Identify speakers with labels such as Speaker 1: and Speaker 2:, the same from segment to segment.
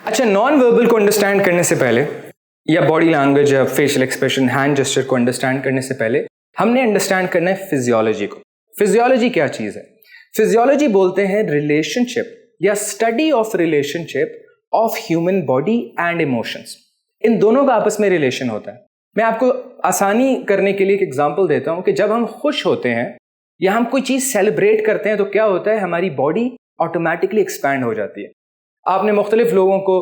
Speaker 1: اچھا, non verbal کو understand کرنے سے پہلے یا باڈی لینگویج یا فیشل ایکسپریشن, ہینڈ جسچر کو انڈرسٹینڈ کرنے سے پہلے ہم نے انڈرسٹینڈ کرنا ہے فزیولوجی کو. فزیولوجی کیا چیز ہے؟ فزیولوجی بولتے ہیں ریلیشن شپ یا study of relationship of human body and emotions. ان دونوں کا آپس میں ریلیشن ہوتا ہے. میں آپ کو آسانی کرنے کے لیے ایک ایگزامپل دیتا ہوں کہ جب ہم خوش ہوتے ہیں یا ہم کوئی چیز سیلیبریٹ کرتے ہیں تو کیا ہوتا ہے, ہماری باڈی آٹومیٹکلی ایکسپینڈ ہو جاتی ہے. آپ نے مختلف لوگوں کو,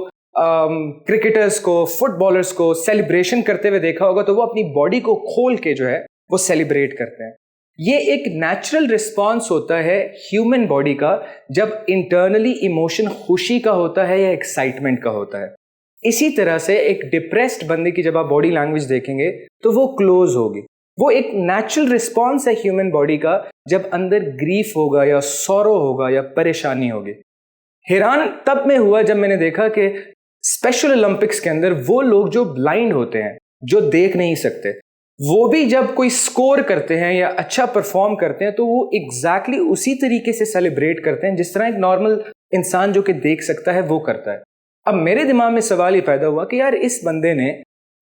Speaker 1: کرکٹرز کو, فٹ بالرز کو سیلیبریشن کرتے ہوئے دیکھا ہوگا تو وہ اپنی باڈی کو کھول کے جو ہے وہ سیلیبریٹ کرتے ہیں. یہ ایک نیچرل رسپانس ہوتا ہے ہیومن باڈی کا جب انٹرنلی ایموشن خوشی کا ہوتا ہے یا ایکسائٹمنٹ کا ہوتا ہے. اسی طرح سے ایک ڈپریسڈ بندے کی جب آپ باڈی لینگویج دیکھیں گے تو وہ کلوز ہوگی. وہ ایک نیچرل رسپانس ہے ہیومن باڈی کا جب اندر گریف ہوگا یا سورو ہوگا یا پریشانی ہوگی. حیران تب میں ہوا جب میں نے دیکھا کہ اسپیشل اولمپکس کے اندر وہ لوگ جو بلائنڈ ہوتے ہیں, جو دیکھ نہیں سکتے, وہ بھی جب کوئی سکور کرتے ہیں یا اچھا پرفارم کرتے ہیں تو وہ ایگزیکٹلی اسی طریقے سے سیلیبریٹ کرتے ہیں جس طرح ایک نارمل انسان جو کہ دیکھ سکتا ہے وہ کرتا ہے. اب میرے دماغ میں سوال یہ پیدا ہوا کہ یار اس بندے نے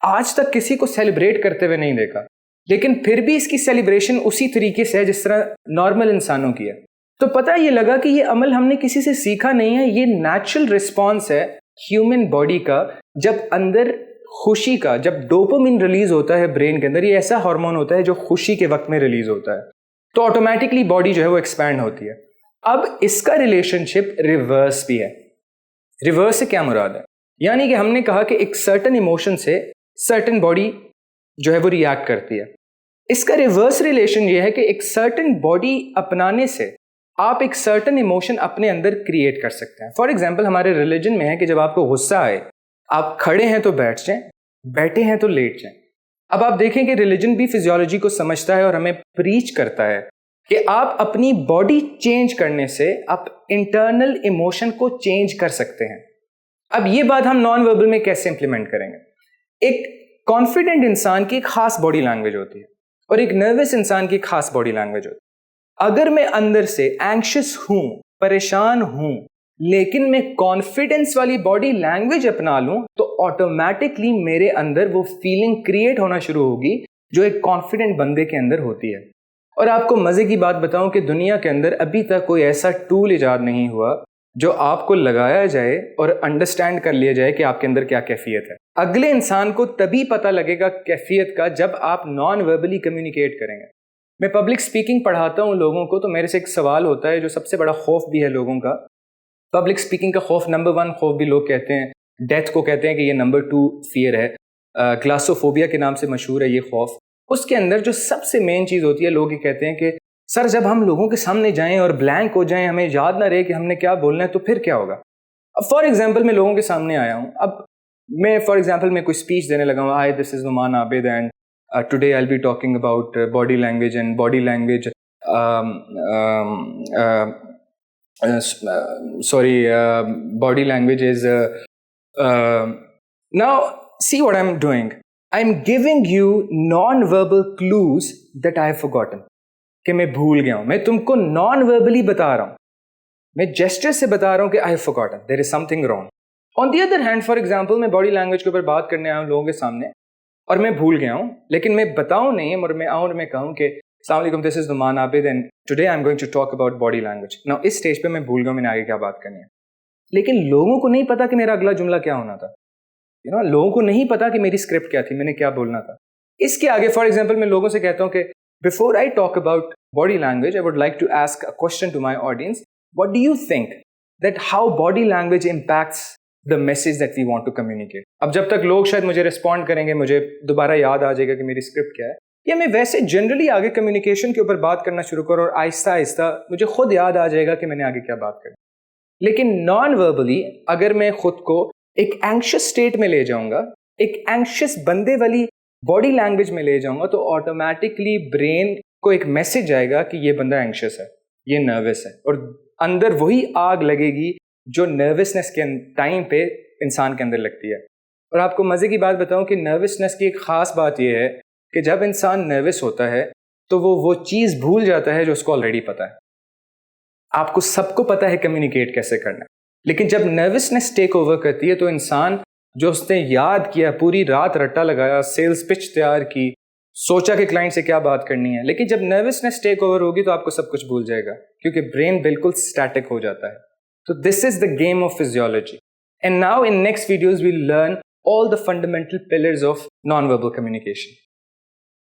Speaker 1: آج تک کسی کو سیلیبریٹ کرتے ہوئے نہیں دیکھا, لیکن پھر بھی اس کی سیلیبریشن اسی طریقے سے ہے جس طرح نارمل انسانوں کی ہے. تو پتہ یہ لگا کہ یہ عمل ہم نے کسی سے سیکھا نہیں ہے, یہ نیچرل رسپانس ہے ہیومن باڈی کا جب اندر خوشی کا, جب ڈوپامین ریلیز ہوتا ہے برین کے اندر, یہ ایسا ہارمون ہوتا ہے جو خوشی کے وقت میں ریلیز ہوتا ہے, تو آٹومیٹکلی باڈی جو ہے وہ ایکسپینڈ ہوتی ہے. اب اس کا ریلیشن شپ ریورس بھی ہے. ریورس سے کیا مراد ہے؟ یعنی کہ ہم نے کہا کہ ایک سرٹن ایموشن سے سرٹن باڈی جو ہے وہ ریئیکٹ کرتی ہے. اس کا ریورس ریلیشن یہ ہے کہ ایک سرٹن باڈی اپنانے سے آپ ایک سرٹن ایموشن اپنے اندر کریٹ کر سکتے ہیں. فار ایگزامپل ہمارے ریلیجن میں ہے کہ جب آپ کو غصہ آئے, آپ کھڑے ہیں تو بیٹھ جائیں, بیٹھے ہیں تو لیٹ جائیں. اب آپ دیکھیں کہ ریلیجن بھی فزیولوجی کو سمجھتا ہے اور ہمیں پریچ کرتا ہے کہ آپ اپنی باڈی چینج کرنے سے آپ انٹرنل ایموشن کو چینج کر سکتے ہیں. اب یہ بات ہم نان وربل میں کیسے امپلیمنٹ کریں گے؟ ایک کانفیڈنٹ انسان کی ایک خاص باڈی لینگویج ہوتی ہے اور ایک نروس انسان کی ایک خاص باڈی لینگویج ہوتی ہے. اگر میں اندر سے اینکشس ہوں, پریشان ہوں, لیکن میں کانفیڈنس والی باڈی لینگویج اپنا لوں تو آٹومیٹکلی میرے اندر وہ فیلنگ کریٹ ہونا شروع ہوگی جو ایک کانفیڈنٹ بندے کے اندر ہوتی ہے. اور آپ کو مزے کی بات بتاؤں کہ دنیا کے اندر ابھی تک کوئی ایسا ٹول ایجاد نہیں ہوا جو آپ کو لگایا جائے اور انڈرسٹینڈ کر لیا جائے کہ آپ کے اندر کیا کیفیت ہے. اگلے انسان کو تبھی پتہ لگے گا کیفیت کا جب آپ نان وربلی کمیونیکیٹ کریں گے. میں پبلک سپیکنگ پڑھاتا ہوں لوگوں کو تو میرے سے ایک سوال ہوتا ہے جو سب سے بڑا خوف بھی ہے لوگوں کا. پبلک سپیکنگ کا خوف نمبر 1 خوف بھی لوگ کہتے ہیں, ڈیتھ کو کہتے ہیں کہ یہ نمبر 2 فیئر ہے, گلاسوفوبیا کے نام سے مشہور ہے یہ خوف. اس کے اندر جو سب سے مین چیز ہوتی ہے, لوگ یہ کہتے ہیں کہ سر جب ہم لوگوں کے سامنے جائیں اور بلینک ہو جائیں, ہمیں یاد نہ رہے کہ ہم نے کیا بولنا ہے تو پھر کیا ہوگا. اب فار ایگزامپل میں لوگوں کے سامنے آیا ہوں, اب میں فار ایگزامپل میں کوئی اسپیچ دینے لگا ہوں, hi this is Noman Abid and today I'll be talking about body language and body language body language is now see what I'm doing. I'm giving you non-verbal clues that I have forgotten کہ میں بھول گیا ہوں. میں تم کو non verbally بتا رہا ہوں, میں جیسچر سے بتا رہا ہوں کہ I have forgotten, there is something wrong. On the other hand, for example, میں باڈی لینگویج کے اوپر بات کرنے آیا ہوں لوگوں کے سامنے اور میں بھول گیا ہوں, لیکن میں بتاؤں نہیں اور میں آؤں اور میں کہوں کہ السلام علیکم, this is Noman Abid and today I am going to talk about body language. نا اس اسٹیج پہ میں بھول گیا ہوں میں نے آگے کیا بات کرنی ہے, لیکن لوگوں کو نہیں پتا کہ میرا اگلا جملہ کیا ہونا تھا. لوگوں کو نہیں پتا کہ میری اسکرپٹ کیا تھی, میں نے کیا بولنا تھا. اس کے آگے فار ایگزامپل میں لوگوں سے کہتا ہوں کہ before I talk about body language I would like to ask a question to my audience. What do you think that how body language impacts the message that we want to communicate. اب جب تک لوگ شاید مجھے respond کریں گے, مجھے دوبارہ یاد آ جائے گا کہ میری اسکرپٹ کیا ہے, یا میں ویسے جنرلی آگے کمیونیکیشن کے اوپر بات کرنا شروع کروں اور آہستہ آہستہ مجھے خود یاد آ جائے گا کہ میں نے آگے کیا بات کرنی. لیکن نان وربلی اگر میں خود کو ایک اینکشس اسٹیٹ میں لے جاؤں گا, ایک اینکشس بندے والی باڈی لینگویج میں لے جاؤں گا, تو آٹومیٹکلی برین کو ایک میسج جائے گا کہ یہ بندہ اینکشس ہے, یہ نروس ہے, اور اندر وہی آگ لگے گی جو نروسنس کے ٹائم پہ انسان کے اندر لگتی ہے. اور آپ کو مزے کی بات بتاؤں کہ نروسنس کی ایک خاص بات یہ ہے کہ جب انسان نروس ہوتا ہے تو وہ چیز بھول جاتا ہے جو اس کو آلریڈی پتا ہے. آپ کو سب کو پتا ہے کمیونیکیٹ کیسے کرنا ہے, لیکن جب نروسنس ٹیک اوور کرتی ہے تو انسان جو اس نے یاد کیا، پوری رات رٹا لگایا، سیلز پچ تیار کی، سوچا کہ کلائنٹ سے کیا بات کرنی ہے، لیکن جب نروسنس ٹیک اوور ہوگی تو آپ کو سب کچھ بھول جائے گا کیونکہ برین بالکل اسٹیٹک ہو جاتا ہے. تو this is the game of physiology. And now in next videos we'll learn all the fundamental pillars of non-verbal communication.